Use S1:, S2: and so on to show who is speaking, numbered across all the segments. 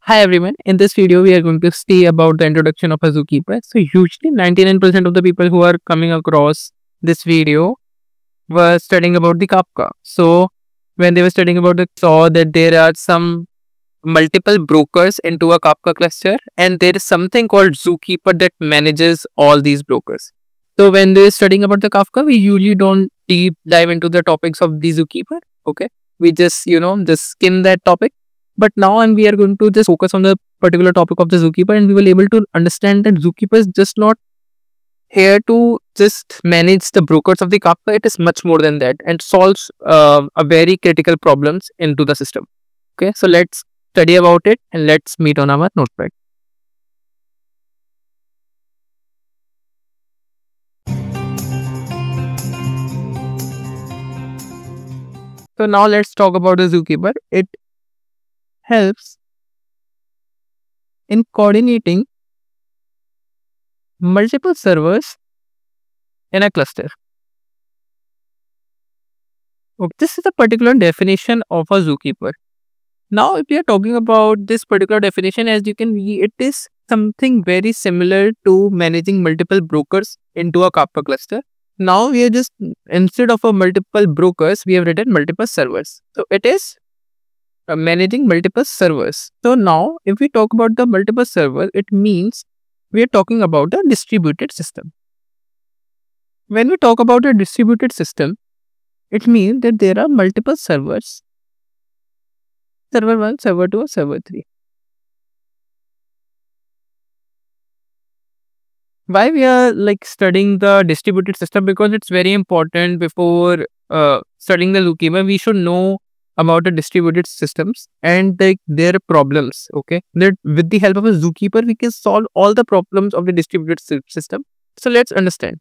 S1: Hi everyone, in this video we are going to see about the introduction of a zookeeper. So usually 99% of the people who are coming across this video were studying about the Kafka. So when they were studying about it, saw that there are some multiple brokers into a Kafka cluster and there is something called zookeeper that manages all these brokers. So when they're studying about the Kafka, we usually don't deep dive into the topics of the zookeeper. Okay. We just skim that topic. But now and we are going to just focus on the particular topic of the zookeeper and we will able to understand that zookeeper is just not here to just manage the brokers of the Kafka. It is much more than that and solves a very critical problems into the system. Okay. So let's study about it and let's meet on our notepad. So now let's talk about the zookeeper. It helps in coordinating multiple servers in a cluster. Okay, this is a particular definition of a zookeeper. Now, if we are talking about this particular definition, as you can see, it is something very similar to managing multiple brokers into a Kafka cluster. Now, we are just, instead of a multiple brokers, we have written multiple servers. So, it is managing multiple servers. So, now, if we talk about the multiple servers, it means we are talking about a distributed system. When we talk about a distributed system, it means that there are multiple servers, server 1, server 2, server 3. Why we are like studying the distributed system? Because it's very important before studying the zookeeper. We should know about the distributed systems and their problems. Okay, that with the help of a zookeeper, we can solve all the problems of the distributed system. So let's understand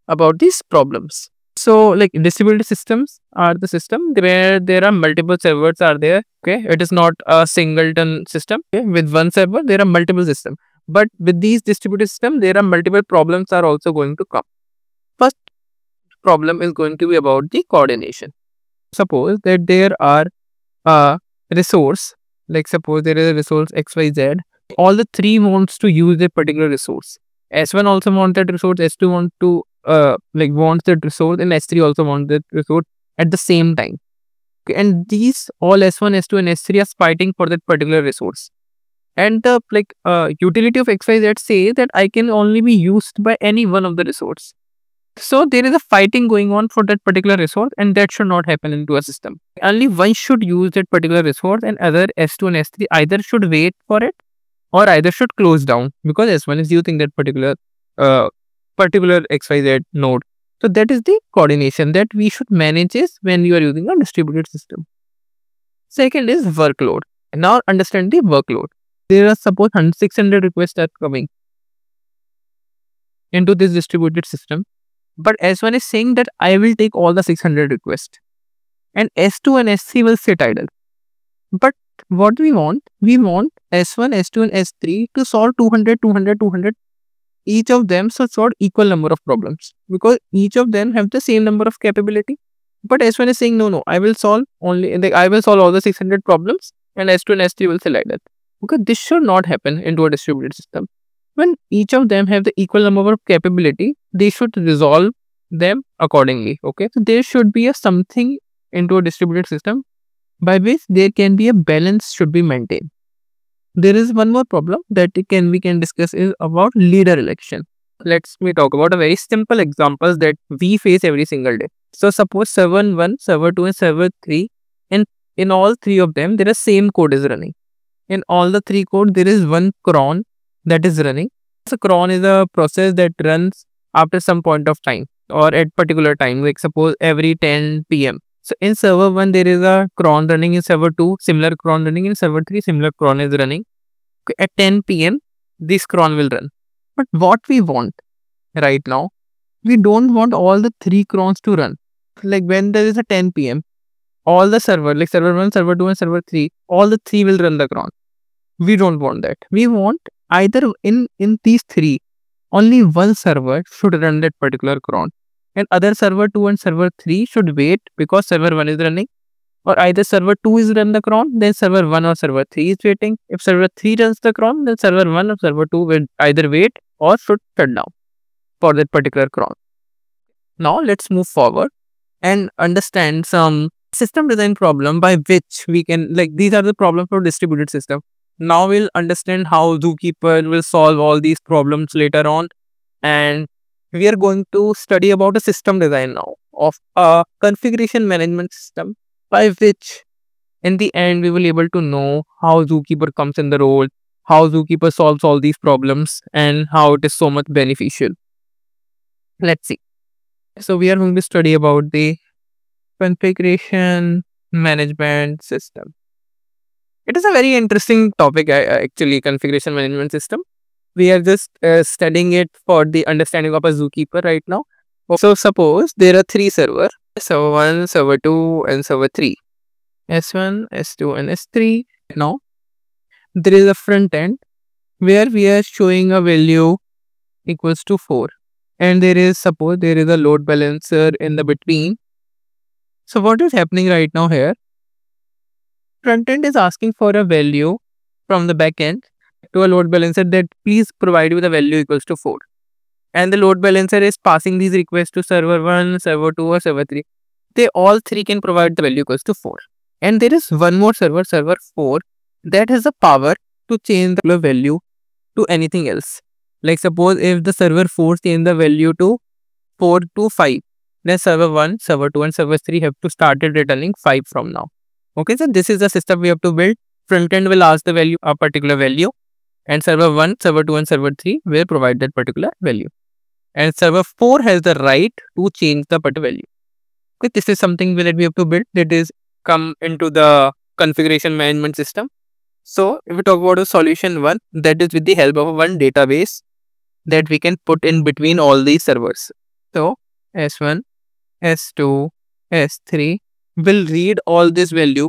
S1: about these problems. So like distributed systems are the system where there are multiple servers are there. Okay, it is not a singleton system. Okay, with one server there are multiple systems. But with these distributed systems, there are multiple problems are also going to come. First problem is going to be about the coordination. Suppose that there are a resource, like suppose there is a resource XYZ. All the three wants to use a particular resource. S1 also wants that resource, S2 wants that resource, and S3 also wants that resource at the same time. Okay, and these all S1, S2, and S3 are fighting for that particular resource. And the utility of XYZ say that I can only be used by any one of the resource. So there is a fighting going on for that particular resource, and that should not happen into a system. Only one should use that particular resource, and other S2 and S3 either should wait for it or either should close down because S1 is using that particular XYZ node. So that is the coordination that we should manage is when you are using a distributed system. Second is workload. Now understand the workload. There are suppose 600 requests are coming into this distributed system, but S1 is saying that I will take all the 600 requests and S2 and S3 will sit idle. But what we want S1, S2 and S3 to solve 200, 200, 200. Each of them should solve equal number of problems because each of them have the same number of capability. But S1 is saying no, I will solve all the 600 problems and S2 and S3 will sit idle. Okay, this should not happen into a distributed system. When each of them have the equal number of capability, they should resolve them accordingly. Okay, so there should be a something into a distributed system by which there can be a balance should be maintained. There is one more problem that we can discuss is about leader election. Let's talk about a very simple examples that we face every single day. So suppose server 1, server 2 and server 3, and in all three of them there is same code is running. In all the three code, there is one cron that is running. So cron is a process that runs after some point of time or at particular time, like suppose every 10 p.m. So in server 1, there is a cron running. In server 2, similar cron running. In server 3, similar cron is running. Okay, at 10 p.m., this cron will run. But what we want right now, we don't want all the three crons to run. Like when there is a 10 p.m., all the server, like server 1, server 2 and server 3, all the three will run the cron. We don't want that. We want either in these three, only one server should run that particular cron. And other server 2 and server 3 should wait because server 1 is running. or either server 2 is run the cron, then server 1 or server 3 is waiting. If server 3 runs the cron, then server 1 or server 2 will either wait or should shut down for that particular cron. Now let's move forward and understand some system design problem by which we can, like, these are the problems for distributed system. Now we'll understand how Zookeeper will solve all these problems later on, and we are going to study about a system design now of a configuration management system by which in the end we will be able to know how Zookeeper comes in the role, how Zookeeper solves all these problems, and how it is so much beneficial. Let's see. So we are going to study about the configuration management system. It is a very interesting topic, actually, configuration management system. We are just studying it for the understanding of a Zookeeper right now. So suppose there are 3 servers, server 1, server 2 and server 3. S1, S2 and S3. Now there is a front end where we are showing a value equals to 4. And there is, suppose there is a load balancer in the between. So what is happening right now here? Front end is asking for a value from the back end to a load balancer that please provide with a value equals to 4. And the load balancer is passing these requests to server 1, server 2 or server 3. They all 3 can provide the value equals to 4. And there is one more server, server 4, that has the power to change the value to anything else. Like suppose if the server 4 change the value to 4 to 5, then server 1, server 2 and server 3 have to start returning 5 from now. Okay, so this is the system we have to build. Front end will ask the value, a particular value, and server 1, server 2 and server 3 will provide that particular value. And server 4 has the right to change the particular value. Okay, this is something that we have to build, that is come into the configuration management system. So if we talk about a solution 1, that is with the help of one database that we can put in between all these servers. So S1, S2, S3 will read all this value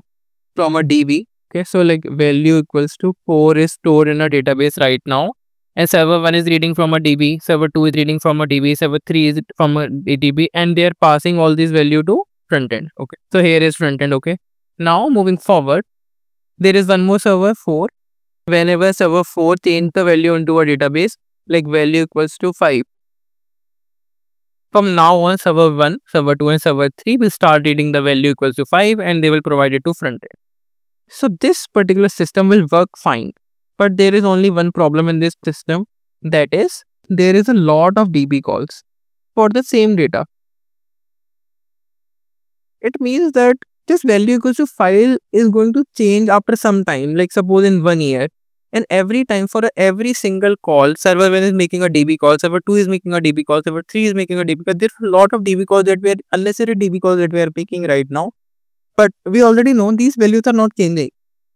S1: from a DB. Okay, so like value equals to 4 is stored in a database right now, and server 1 is reading from a DB, server 2 is reading from a DB, server 3 is from a DB, and they are passing all this value to front end. Okay, so here is front end. Okay, now moving forward, there is one more server 4. Whenever server 4 change the value into a database, like value equals to 5. From now on, server 1, server 2 and server 3 will start reading the value equals to 5 and they will provide it to front end. So this particular system will work fine. But there is only one problem in this system, that is there is a lot of DB calls for the same data. It means that this value equals to 5 is going to change after some time, like suppose in 1 year. And every time for every single call, server 1 is making a DB call, server 2 is making a DB call, server 3 is making a DB call. There's a lot of DB calls that we are, unnecessary DB calls that we are making right now. But we already know these values are not changing.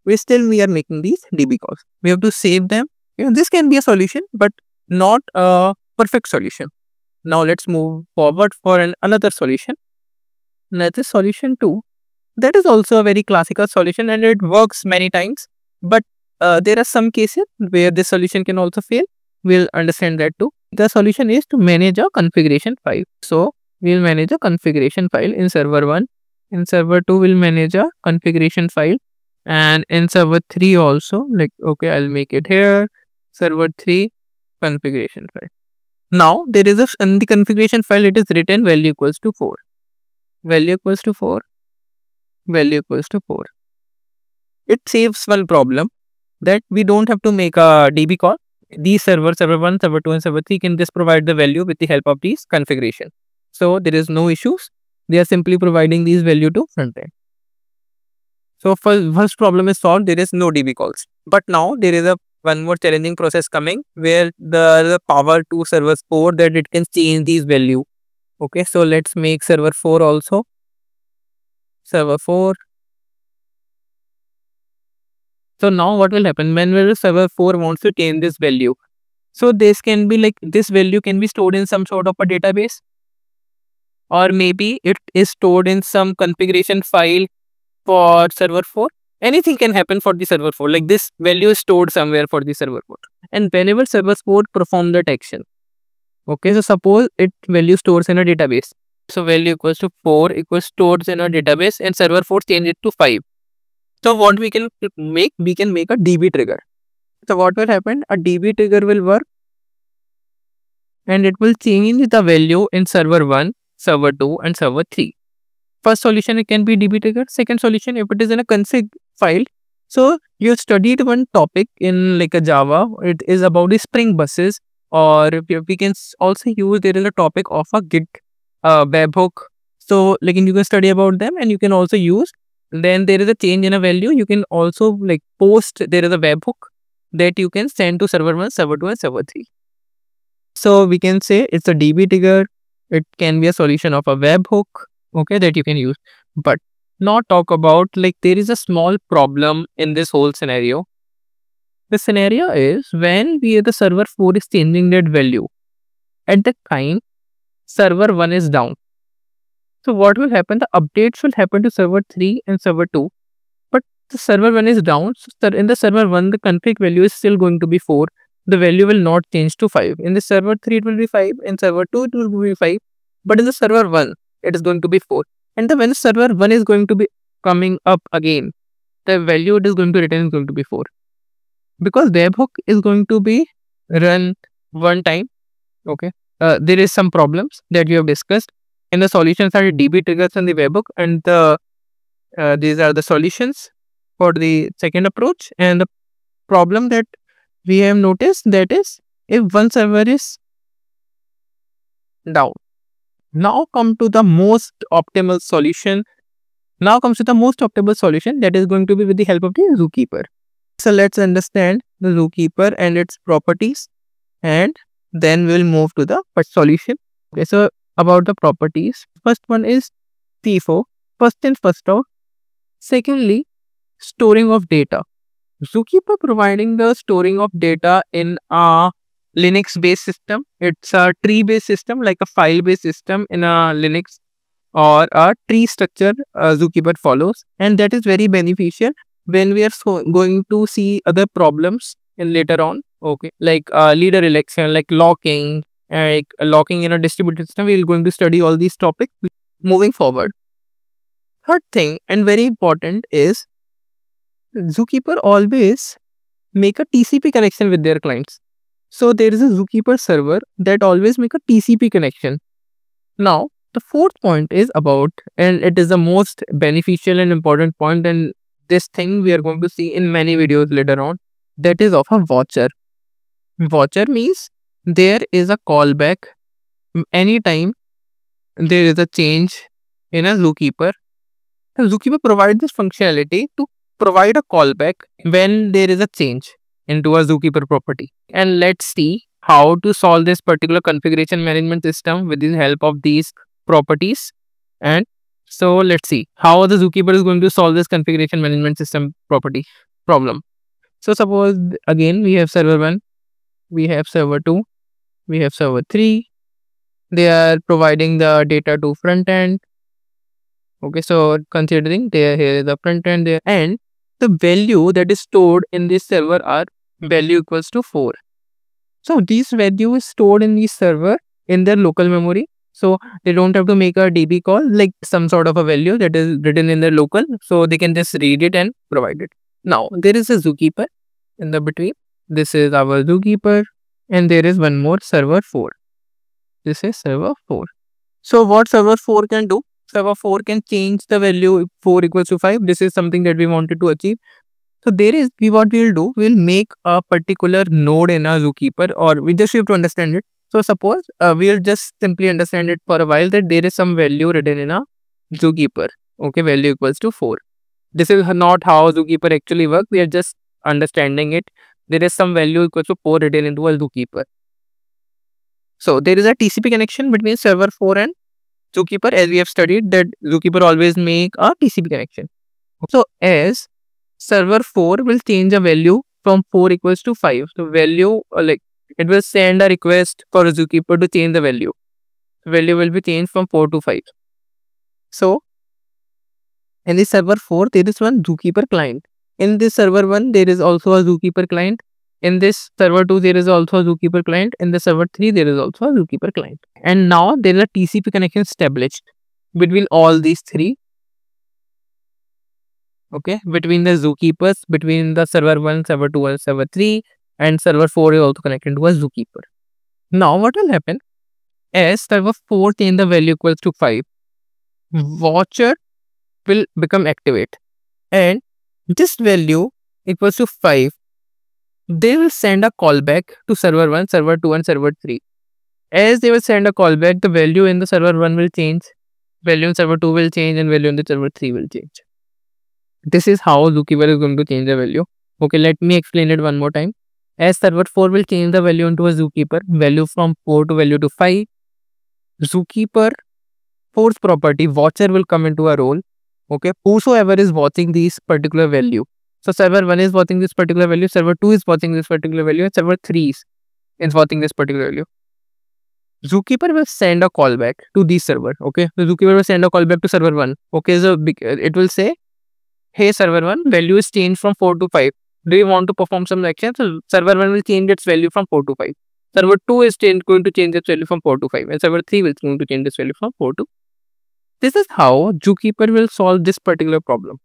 S1: We are making these DB calls. We have to save them. This can be a solution, but not a perfect solution. Now let's move forward for another solution. That is solution 2. That is also a very classical solution and it works many times. But there are some cases where this solution can also fail. We'll understand that too. The solution is to manage a configuration file. So we'll manage a configuration file in server 1. In server 2, we'll manage a configuration file. And in server 3 also, like, okay, I'll make it here. Server 3 configuration file. Now there is in the configuration file, it is written value equals to 4. Value equals to 4. Value equals to 4. It saves one problem, that we don't have to make a DB call. These servers, server 1, server 2 and server 3 can just provide the value with the help of these configuration. So there is no issues. They are simply providing these value to front end. So first problem is solved, there is no DB calls. But now there is one more challenging process coming where the power to server 4 that it can change these value. Okay, so let's make server 4 also. Server 4. So now what will happen when server 4 wants to change this value? So this can be like, this value can be stored in some sort of a database, or maybe it is stored in some configuration file for server 4. Anything can happen for the server 4, like this value is stored somewhere for the server 4. And whenever server 4 perform that action, okay, so suppose it value stores in a database. So value equals to 4 equals stored in our database, and server 4 change it to 5. So what we can make? We can make a DB trigger. So what will happen? A DB trigger will work and it will change the value in server 1, server 2 and server 3. First solution, it can be DB trigger. Second solution, if it is in a config file. So you studied one topic in like a Java. It is about the Spring buses, or we can also use, there is a topic of a Git webhook. So like you can study about them and you can also use. Then there is a change in a value. You can also like post, there is a webhook that you can send to server 1, server 2 and server 3. So we can say it's a DB trigger. It can be a solution of a webhook, okay, that you can use. But not talk about, like, there is a small problem in this whole scenario. The scenario is when the server 4 is changing that value, at the time server 1 is down. So what will happen? The updates will happen to server 3 and server 2, but the server 1 is down. So in the server 1, the config value is still going to be 4. The value will not change to 5. In the server 3, it will be 5. In server 2, it will be 5. But in the server 1, it is going to be 4. And when the server 1 is going to be coming up again, the value it is going to return is going to be 4. Because webhook is going to be run one time, okay. There is some problems that we have discussed. And the solutions are DB triggers and the webhook. And these are the solutions for the second approach. And the problem that we have noticed, that is, if one server is down. Now come to the most optimal solution. That is going to be with the help of the Zookeeper. So let's understand the Zookeeper and its properties, and then we'll move to the first solution. Okay, so about the properties, first one is FIFO, first in first out. Secondly, storing of data. Zookeeper providing the storing of data in a Linux based system. It's a tree based system, like a file based system in a Linux, or a tree structure Zookeeper follows, and that is very beneficial when we are going to see other problems in later on, okay, like leader election, like locking in a distributed system. We are going to study all these topics moving forward. Third thing, and very important, is Zookeeper always make a TCP connection with their clients. So there is a Zookeeper server that always make a TCP connection. Now the fourth point is about, and it is the most beneficial and important point, and this thing we are going to see in many videos later on, that is of a watcher. Watcher means there is a callback anytime there is a change in a Zookeeper. The Zookeeper provides this functionality to provide a callback when there is a change into a Zookeeper property. And let's see how to solve this particular configuration management system with the help of these properties. And so let's see how the Zookeeper is going to solve this configuration management system property problem. So suppose again we have server 1, we have server 2, we have server 3. They are providing the data to front end. Okay, so considering here is the front end there, and the value that is stored in this server are value equals to 4. So this value is stored in the server in their local memory. So they don't have to make a DB call, like some sort of a value that is written in their local. So they can just read it and provide it. Now there is a Zookeeper in the between. This is our Zookeeper, and there is one more server 4. This is server 4. So what server 4 can do? Server 4 can change the value 4 equals to 5. This is something that we wanted to achieve. So there is, what we'll do, we'll make a particular node in a Zookeeper, or we just have to understand it. So suppose we'll just simply understand it for a while, that there is some value written in a Zookeeper. Okay, value equals to 4. This is not how Zookeeper actually works. We are just understanding it. There is some value equals to 4 written into a Zookeeper. So there is a TCP connection between server 4 and Zookeeper, as we have studied that Zookeeper always make a TCP connection. So as server 4 will change a value from 4 equals to 5. So value, like, it will send a request for Zookeeper to change the value. The value will be changed from 4 to 5. So in the server 4, there is one Zookeeper client. In this server 1, there is also a Zookeeper client. In this server 2, there is also a Zookeeper client. In the server 3, there is also a Zookeeper client. And now there is a TCP connection established between all these three. Okay, between the Zookeepers, between the server 1, server 2, and server 3, and server 4 is also connected to a Zookeeper. Now what will happen? As server 4 change the value equals to 5, Watcher will become activate, and this value equals to 5. They will send a callback to server 1, server 2, and server 3. As they will send a callback, the value in the server 1 will change, value in server 2 will change, and value in the server 3 will change. This is how Zookeeper is going to change the value. Okay, let me explain it one more time. As server 4 will change the value into a Zookeeper, value from 4 to value to 5. Zookeeper 4's property, Watcher, will come into a role. Okay, whosoever is watching this particular value. So server 1 is watching this particular value, server 2 is watching this particular value, and server 3 is watching this particular value. Zookeeper will send a callback to this server. Okay, so Zookeeper will send a callback to server 1. Okay, so it will say, hey server 1, value is changed from 4 to 5. Do you want to perform some action? So server 1 will change its value from 4 to 5. Server 2 is going to change its value from 4 to 5. And server 3 will going to change its value from 4 to 5. This is how Zookeeper will solve this particular problem.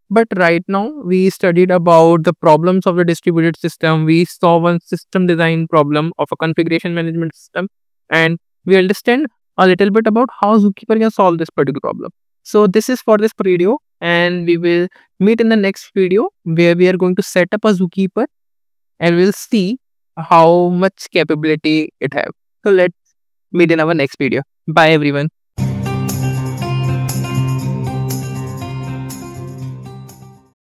S1: But right now, we studied about the problems of the distributed system. We saw one system design problem of a configuration management system. And we understand a little bit about how Zookeeper can solve this particular problem. So this is for this video. And we will meet in the next video where we are going to set up a Zookeeper. And we'll see how much capability it has. So let's meet in our next video. Bye everyone.